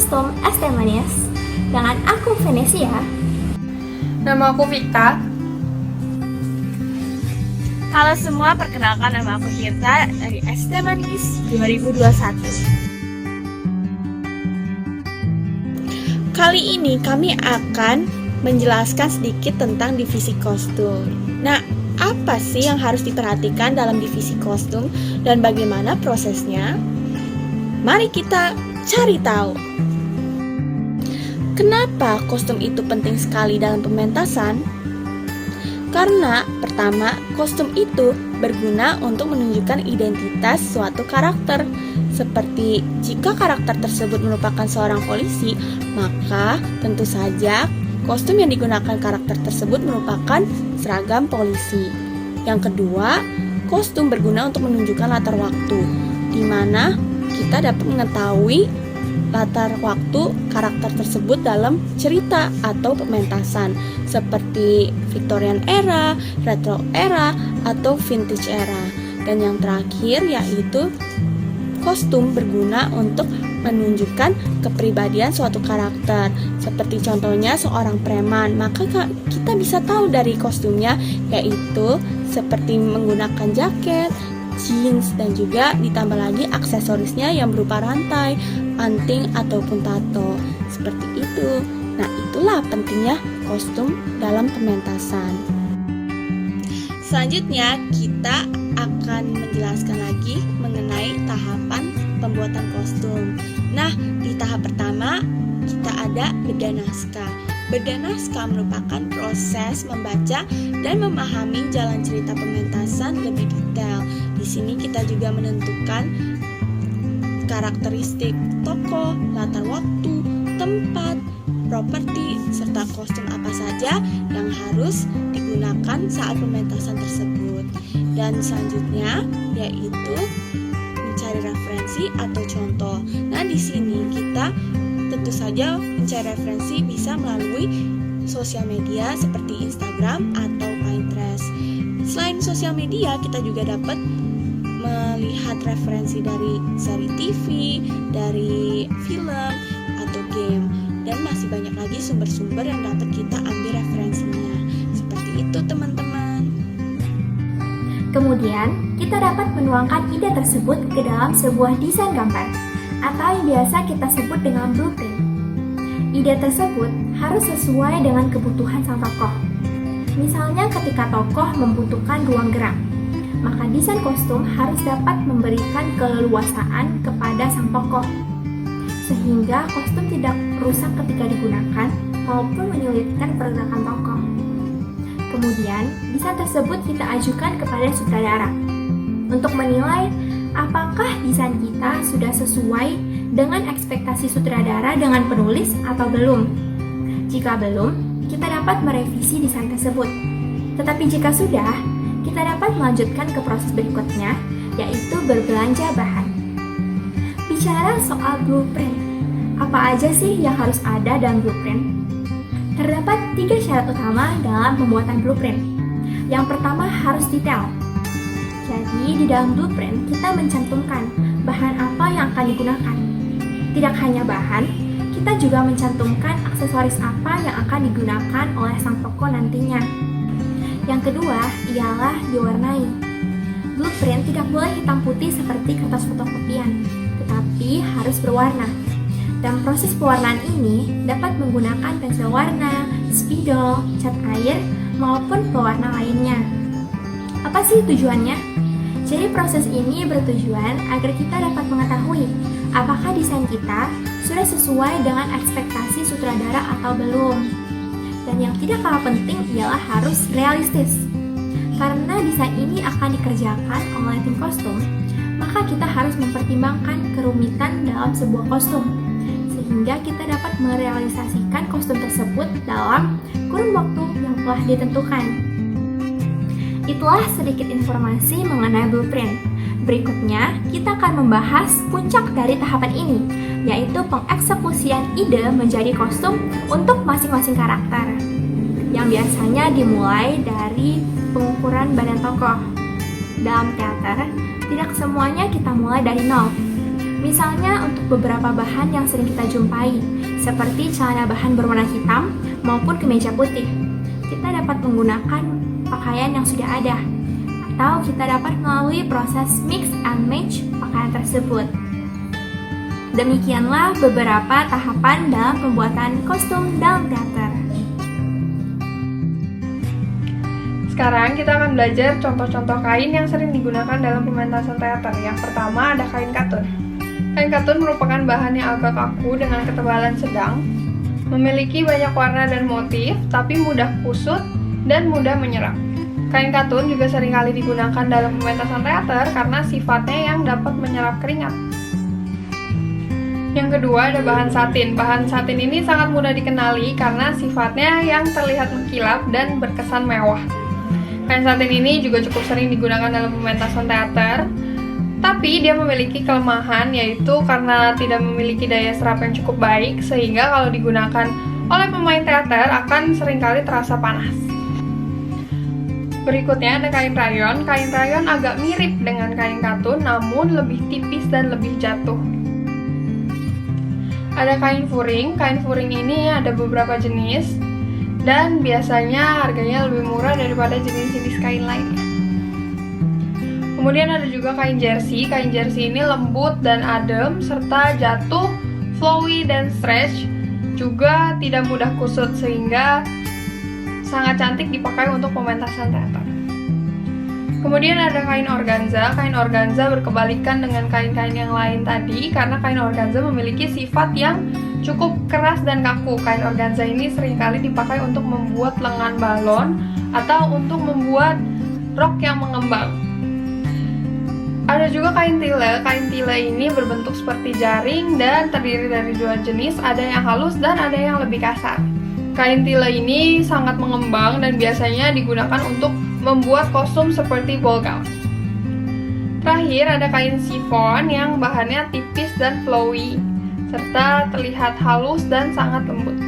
Kostum ST Manis dengan aku Venesia. Nama aku Vita. Halo semua, perkenalkan nama aku Tirta dari ST Manis 2021. Kali ini kami akan menjelaskan sedikit tentang divisi kostum. Nah, apa sih yang harus diperhatikan dalam divisi kostum dan bagaimana prosesnya? Mari kita cari tahu. Kenapa kostum itu penting sekali dalam pementasan? Karena pertama, kostum itu berguna untuk menunjukkan identitas suatu karakter. Seperti jika karakter tersebut merupakan seorang polisi, maka tentu saja kostum yang digunakan karakter tersebut merupakan seragam polisi. Yang kedua, kostum berguna untuk menunjukkan latar waktu, di mana kita dapat mengetahui latar waktu karakter tersebut dalam cerita atau pementasan seperti Victorian era, retro era, atau vintage era. Dan yang terakhir yaitu kostum berguna untuk menunjukkan kepribadian suatu karakter. Seperti contohnya seorang preman, maka kita bisa tahu dari kostumnya yaitu seperti menggunakan jaket, jeans, dan juga ditambah lagi aksesorisnya yang berupa rantai, anting, ataupun tato. Seperti itu. Nah, itulah pentingnya kostum dalam pementasan. Selanjutnya, kita akan menjelaskan lagi mengenai tahapan pembuatan kostum. Nah, di tahap pertama, kita ada bedah naskah. Bedah naskah merupakan proses membaca dan memahami jalan cerita pementasan lebih detail. Di sini kita juga menentukan karakteristik tokoh, latar waktu, tempat, properti, serta kostum apa saja yang harus digunakan saat pementasan tersebut. Dan selanjutnya yaitu mencari referensi atau contoh. Nah, di sini kita tentu saja mencari referensi bisa melalui sosial media seperti Instagram atau Pinterest. Selain sosial media, kita juga dapat melihat referensi dari seri TV, dari film, atau game. Dan masih banyak lagi sumber-sumber yang dapat kita ambil referensinya. Seperti itu, teman-teman. Kemudian, kita dapat menuangkan ide tersebut ke dalam sebuah desain gambar atau yang biasa kita sebut dengan blueprint. Ide tersebut harus sesuai dengan kebutuhan sang tokoh. Misalnya ketika tokoh membutuhkan ruang gerak, maka desain kostum harus dapat memberikan keleluasaan kepada sang tokoh, sehingga kostum tidak rusak ketika digunakan maupun menyulitkan pergerakan tokoh. Kemudian, desain tersebut kita ajukan kepada sutradara untuk menilai apakah desain kita sudah sesuai dengan ekspektasi sutradara dengan penulis atau belum. Jika belum, kita dapat merevisi desain tersebut. Tetapi jika sudah, kita dapat melanjutkan ke proses berikutnya, yaitu berbelanja bahan. Bicara soal blueprint, apa aja sih yang harus ada dalam blueprint? Terdapat 3 syarat utama dalam pembuatan blueprint. Yang pertama harus detail. Jadi di dalam blueprint kita mencantumkan bahan apa yang akan digunakan. Tidak hanya bahan, kita juga mencantumkan aksesoris apa yang akan digunakan oleh sang tokoh nantinya. Yang kedua ialah diwarnai. Blueprint tidak boleh hitam putih seperti kertas fotokopian, tetapi harus berwarna. Dan proses pewarnaan ini dapat menggunakan pensil warna, spidol, cat air, maupun pewarna lainnya. Apa sih tujuannya? Jadi proses ini bertujuan agar kita dapat mengetahui apakah desain kita sudah sesuai dengan ekspektasi sutradara atau belum. Dan yang tidak kalah penting ialah harus realistis. Karena desain ini akan dikerjakan oleh tim kostum, maka kita harus mempertimbangkan kerumitan dalam sebuah kostum, sehingga kita dapat merealisasikan kostum tersebut dalam kurun waktu yang telah ditentukan. Itulah sedikit informasi mengenai blueprint. Berikutnya, kita akan membahas puncak dari tahapan ini, yaitu pengeksekusian ide menjadi kostum untuk masing-masing karakter, yang biasanya dimulai dari pengukuran badan tokoh. Dalam teater, tidak semuanya kita mulai dari nol. Misalnya untuk beberapa bahan yang sering kita jumpai, seperti celana bahan berwarna hitam maupun kemeja putih. Kita dapat menggunakan pakaian yang sudah ada, atau kita dapat melalui proses mix and match pakaian tersebut. Demikianlah beberapa tahapan dalam pembuatan kostum dalam teater. Sekarang kita akan belajar contoh-contoh kain yang sering digunakan dalam pementasan teater. Yang pertama ada kain katun. Kain katun merupakan bahan yang agak kaku dengan ketebalan sedang, memiliki banyak warna dan motif, tapi mudah kusut dan mudah menyerap. Kain katun juga seringkali digunakan dalam pementasan teater karena sifatnya yang dapat menyerap keringat. Yang kedua ada bahan satin. Bahan satin ini sangat mudah dikenali karena sifatnya yang terlihat mengkilap dan berkesan mewah. Kain satin ini juga cukup sering digunakan dalam pementasan teater, tapi dia memiliki kelemahan, yaitu karena tidak memiliki daya serap yang cukup baik, sehingga kalau digunakan oleh pemain teater akan seringkali terasa panas. Berikutnya ada kain rayon. Kain rayon agak mirip dengan kain katun, namun lebih tipis dan lebih jatuh. Ada kain furing. Kain furing ini ada beberapa jenis, dan biasanya harganya lebih murah daripada jenis-jenis kain lainnya. Kemudian ada juga kain jersey. Kain jersey ini lembut dan adem, serta jatuh, flowy, dan stretch. Juga tidak mudah kusut, sehingga sangat cantik dipakai untuk pementasan teater. Kemudian ada kain organza. Kain organza berkebalikan dengan kain-kain yang lain tadi, karena kain organza memiliki sifat yang cukup keras dan kaku. Kain organza ini seringkali dipakai untuk membuat lengan balon atau untuk membuat rok yang mengembang. Ada juga kain tile. Kain tile ini berbentuk seperti jaring dan terdiri dari dua jenis, ada yang halus dan ada yang lebih kasar. Kain tile ini sangat mengembang dan biasanya digunakan untuk membuat kostum seperti ball gown. Terakhir ada kain chiffon yang bahannya tipis dan flowy, serta terlihat halus dan sangat lembut.